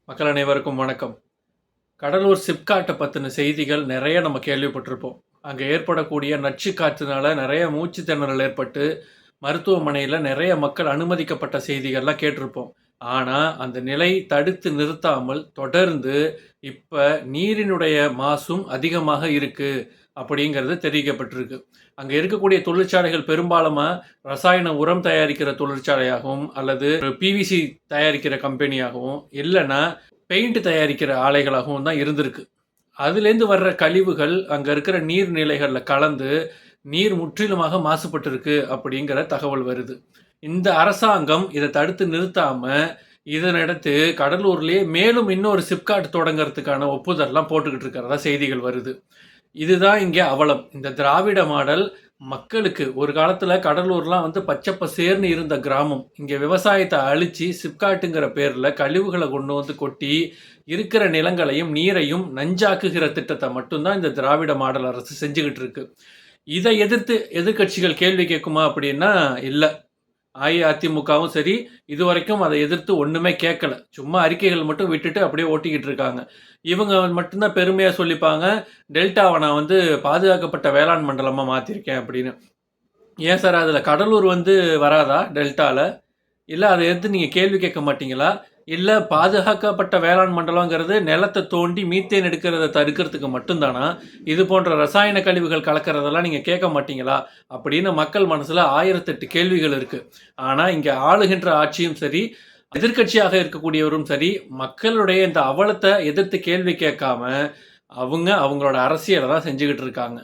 மக்கள் அனைவருக்கும் வணக்கம். கடலூர் சிப்காட்டை பற்றின செய்திகள் நிறைய நம்ம கேள்விப்பட்டிருப்போம். அங்கே ஏற்படக்கூடிய நச்சு காற்றுனால நிறைய மூச்சு திணறல் ஏற்பட்டு மருத்துவமனையில் நிறைய மக்கள் அனுமதிக்கப்பட்ட செய்திகள்லாம் கேட்டிருப்போம். ஆனால் அந்த நிலை தடுத்து நிறுத்தாமல் தொடர்ந்து இப்போ நீரினுடைய மாசும் அதிகமாக இருக்குது அப்படிங்கிறது தெரிவிக்கப்பட்டிருக்கு. அங்கே இருக்கக்கூடிய தொழிற்சாலைகள் பெரும்பாலும் ரசாயன உரம் தயாரிக்கிற தொழிற்சாலையாகவும் அல்லது பிவிசி தயாரிக்கிற கம்பெனியாகவும் இல்லைன்னா பெயிண்ட் தயாரிக்கிற ஆலைகளாகவும் தான் இருந்திருக்கு. அதுலேருந்து வர்ற கழிவுகள் அங்கே இருக்கிற நீர்நிலைகளில் கலந்து நீர் முற்றிலுமாக மாசுபட்டிருக்கு அப்படிங்கிற தகவல் வருது. இந்த அரசாங்கம் இதை தடுத்து நிறுத்தாம இதனிடத்து கடலூர்லேயே மேலும் இன்னொரு சிப்காட் தொடங்கிறதுக்கான ஒப்புதல்லாம் போட்டுக்கிட்டு இருக்கிறதா செய்திகள் வருது. இதுதான் இங்கே அவலம். இந்த திராவிட மாடல் மக்களுக்கு ஒரு காலத்தில் கடலூர்லாம் பச்சை பசேர்னு இருந்த கிராமம். இங்கே விவசாயத்தை அழித்து சிப்காட்டுங்கிற பேரில் கழிவுகளை கொண்டு வந்து கொட்டி இருக்கிற நிலங்களையும் நீரையும் நஞ்சாக்குகிற திட்டத்தை மட்டும்தான் இந்த திராவிட மாடல் அரசு செஞ்சுக்கிட்டு இருக்கு. இதை எதிர்த்து எதிர்கட்சிகள் கேள்வி கேட்குமா அப்படின்னா இல்லை. அஇஅதிமுகவும் சரி இதுவரைக்கும் அதை எதிர்த்து ஒன்றுமே கேட்கல. சும்மா அறிக்கைகள் மட்டும் விட்டுட்டு அப்படியே ஓட்டிக்கிட்டு இருக்காங்க. இவங்க மட்டும்தான் பெருமையாக சொல்லிப்பாங்க, டெல்டாவை நான் பாதுகாக்கப்பட்ட வேளாண் மண்டலமாக மாற்றிருக்கேன் அப்படின்னு. ஏன் சார் அதில் கடலூர் வராதா டெல்டாவில்? இல்லை அதை எதிர்த்து நீங்கள் கேள்வி கேட்க மாட்டீங்களா? இல்லை பாதுகாக்கப்பட்ட வேளாண் மண்டலங்கிறது நிலத்தை தோண்டி மீத்தேன் எடுக்கிறத தடுக்கிறதுக்கு மட்டும்தானா? இது போன்ற ரசாயன கழிவுகள் கலக்கிறதெல்லாம் நீங்கள் கேட்க மாட்டீங்களா அப்படின்னு மக்கள் மனசில் 1008 கேள்விகள் இருக்குது. ஆனால் இங்கே ஆளுகின்ற ஆட்சியும் சரி எதிர்கட்சியாக இருக்கக்கூடியவரும் சரி மக்களுடைய இந்த அவலத்தை எதிர்த்து கேள்வி கேட்காம அவங்களோட அரசியலை தான் செஞ்சுக்கிட்டு இருக்காங்க.